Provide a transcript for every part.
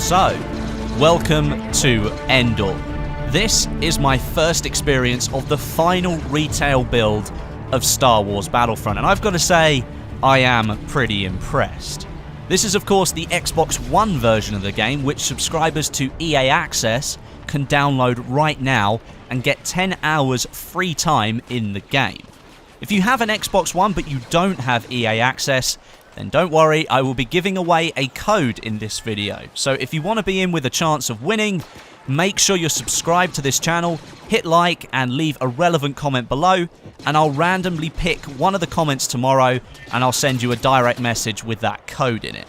So, welcome to Endor. This is my first experience of the final retail build of Star Wars Battlefront, and I've got to say, I am pretty impressed. This is of course the Xbox One version of the game, which subscribers to EA Access can download right now and get 10 hours free time in the game. If you have an Xbox One but you don't have EA Access, then don't worry, I will be giving away a code in this video. So if you want to be in with a chance of winning, make sure you're subscribed to this channel, hit like and leave a relevant comment below, and I'll randomly pick one of the comments tomorrow and I'll send you a direct message with that code in it.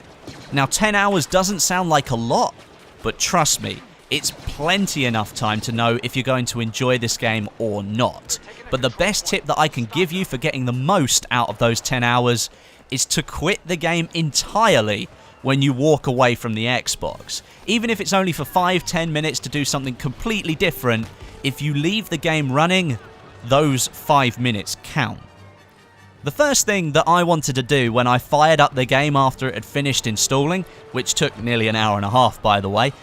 Now 10 hours doesn't sound like a lot, but trust me, it's plenty enough time to know if you're going to enjoy this game or not. But the best tip that I can give you for getting the most out of those 10 hours is to quit the game entirely when you walk away from the Xbox. Even if it's only for 5-10 minutes to do something completely different, if you leave the game running, those 5 minutes count. The first thing that I wanted to do when I fired up the game after it had finished installing, which took nearly an hour and a half by the way,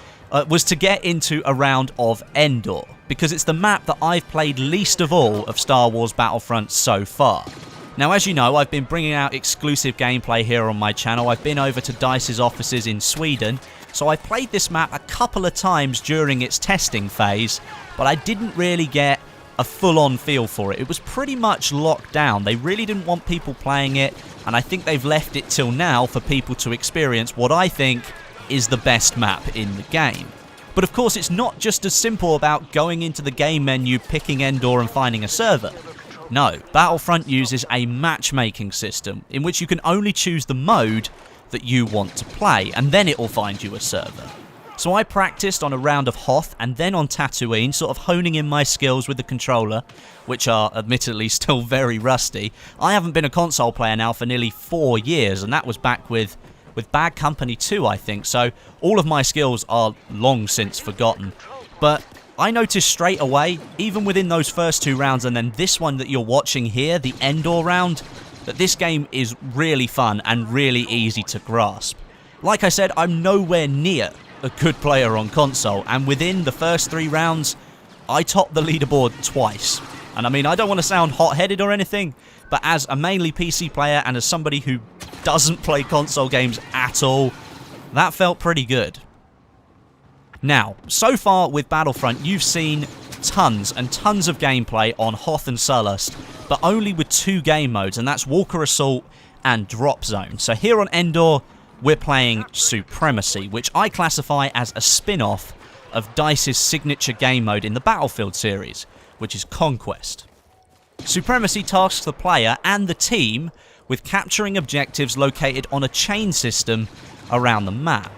was to get into a round of Endor, because it's the map that I've played least of all of Star Wars Battlefront so far. Now, as you know, I've been bringing out exclusive gameplay here on my channel. I've been over to DICE's offices in Sweden, so I played this map a couple of times during its testing phase, but I didn't really get a full-on feel for it. It was pretty much locked down. They really didn't want people playing it, and I think they've left it till now for people to experience what I think is the best map in the game. But of course, it's not just as simple about going into the game menu, picking Endor and finding a server. No, Battlefront uses a matchmaking system in which you can only choose the mode that you want to play, and then it will find you a server. So I practiced on a round of Hoth and then on Tatooine, sort of honing in my skills with the controller, which are admittedly still very rusty. I haven't been a console player now for nearly 4 years, and that was back with Bad Company 2, I think, so all of my skills are long since forgotten. But I noticed straight away, even within those first 2 rounds and then this one that you're watching here, the Endor round, that this game is really fun and really easy to grasp. Like I said, I'm nowhere near a good player on console, and within the first 3 rounds, I topped the leaderboard twice. And I mean, I don't want to sound hot-headed or anything, but as a mainly PC player and as somebody who doesn't play console games at all, that felt pretty good. Now, so far with Battlefront, you've seen tons and tons of gameplay on Hoth and Sullust, but only with 2 game modes, and that's Walker Assault and Drop Zone. So here on Endor, we're playing Supremacy, which I classify as a spin-off of DICE's signature game mode in the Battlefield series, which is Conquest. Supremacy tasks the player and the team with capturing objectives located on a chain system around the map.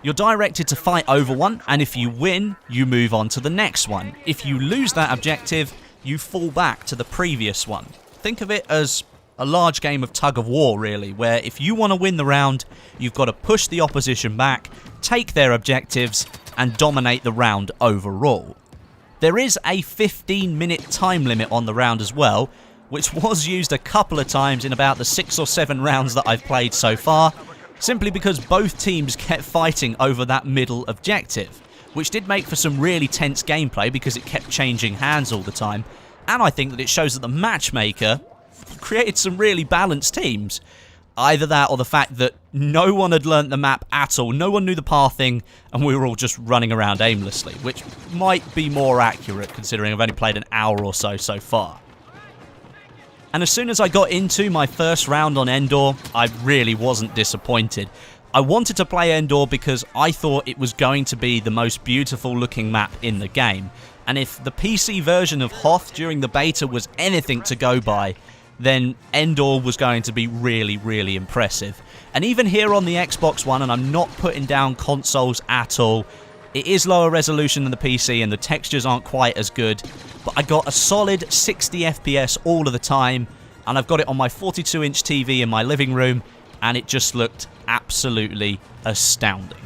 You're directed to fight over one, and if you win, you move on to the next one. If you lose that objective, you fall back to the previous one. Think of it as a large game of tug of war, really, where if you want to win the round, you've got to push the opposition back, take their objectives, and dominate the round overall. There is a 15-minute time limit on the round as well, which was used a couple of times in about the 6 or 7 rounds that I've played so far, simply because both teams kept fighting over that middle objective, which did make for some really tense gameplay because it kept changing hands all the time, and I think that it shows that the matchmaker created some really balanced teams. Either that or the fact that no one had learnt the map at all, no one knew the pathing, and we were all just running around aimlessly, which might be more accurate considering I've only played an hour or so far. And as soon as I got into my first round on Endor, I really wasn't disappointed. I wanted to play Endor because I thought it was going to be the most beautiful looking map in the game, and if the PC version of Hoth during the beta was anything to go by, then Endor was going to be really, really impressive. And even here on the Xbox One, and I'm not putting down consoles at all, it is lower resolution than the PC and the textures aren't quite as good, but I got a solid 60 FPS all of the time, and I've got it on my 42-inch TV in my living room, and it just looked absolutely astounding.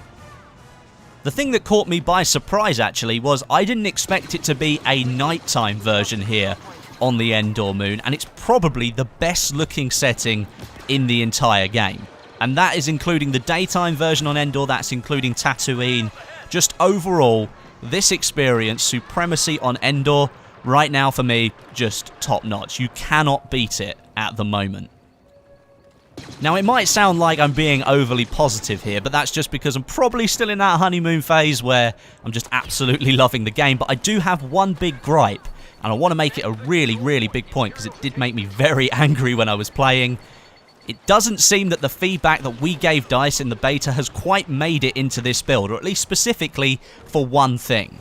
The thing that caught me by surprise actually was I didn't expect it to be a nighttime version here on the Endor moon, and it's probably the best looking setting in the entire game. And that is including the daytime version on Endor, that's including Tatooine. Just overall, this experience, Supremacy on Endor, right now for me, just top notch. You cannot beat it at the moment. Now, it might sound like I'm being overly positive here, but that's just because I'm probably still in that honeymoon phase where I'm just absolutely loving the game. But I do have one big gripe, and I want to make it a really, really big point because it did make me very angry when I was playing. It doesn't seem that the feedback that we gave DICE in the beta has quite made it into this build, or at least specifically for one thing.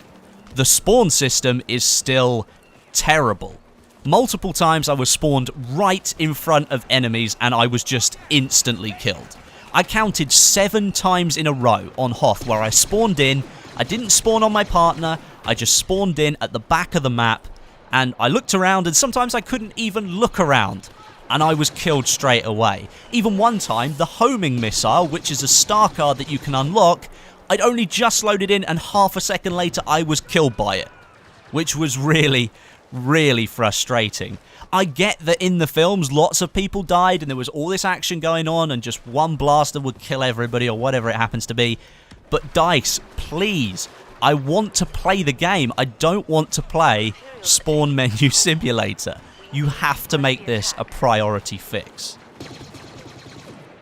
The spawn system is still terrible. Multiple times I was spawned right in front of enemies and I was just instantly killed. I counted 7 times in a row on Hoth where I spawned in, I didn't spawn on my partner, I just spawned in at the back of the map, and I looked around and sometimes I couldn't even look around and I was killed straight away. Even one time, the homing missile, which is a star card that you can unlock, I'd only just loaded in and half a second later I was killed by it, which was really, really frustrating. I get that in the films lots of people died and there was all this action going on and just one blaster would kill everybody or whatever it happens to be, but DICE, please, I want to play the game. I don't want to play Spawn Menu Simulator. You have to make this a priority fix.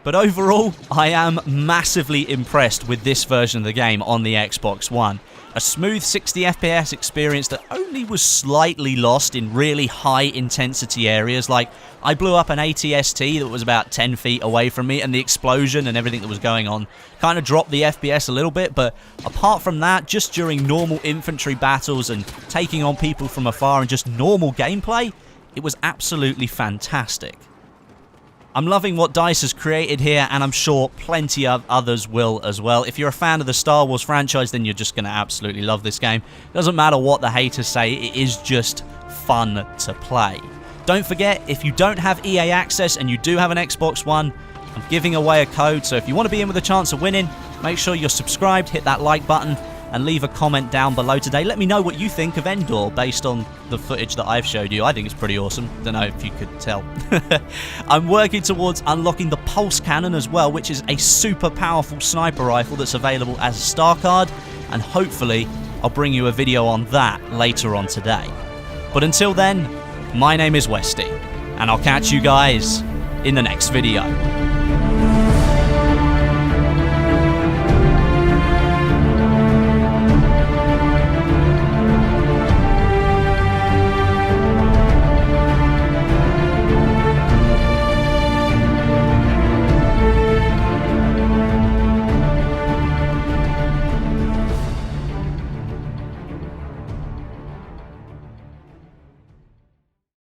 But overall, I am massively impressed with this version of the game on the Xbox One. A smooth 60 FPS experience that only was slightly lost in really high intensity areas. Like, I blew up an AT-ST that was about 10 feet away from me, and the explosion and everything that was going on kind of dropped the FPS a little bit, but apart from that, just during normal infantry battles and taking on people from afar and just normal gameplay, it was absolutely fantastic. I'm loving what DICE has created here, and I'm sure plenty of others will as well. If you're a fan of the Star Wars franchise, then you're just going to absolutely love this game. Doesn't matter what the haters say, it is just fun to play. Don't forget, if you don't have EA access and you do have an Xbox One, I'm giving away a code, so if you want to be in with a chance of winning, make sure you're subscribed, hit that like button, and leave a comment down below today. Let me know what you think of Endor based on the footage that I've showed you. I think it's pretty awesome. Don't know if you could tell. I'm working towards unlocking the Pulse Cannon as well, which is a super powerful sniper rifle that's available as a star card, and hopefully I'll bring you a video on that later on today. But until then, my name is Westy, and I'll catch you guys in the next video.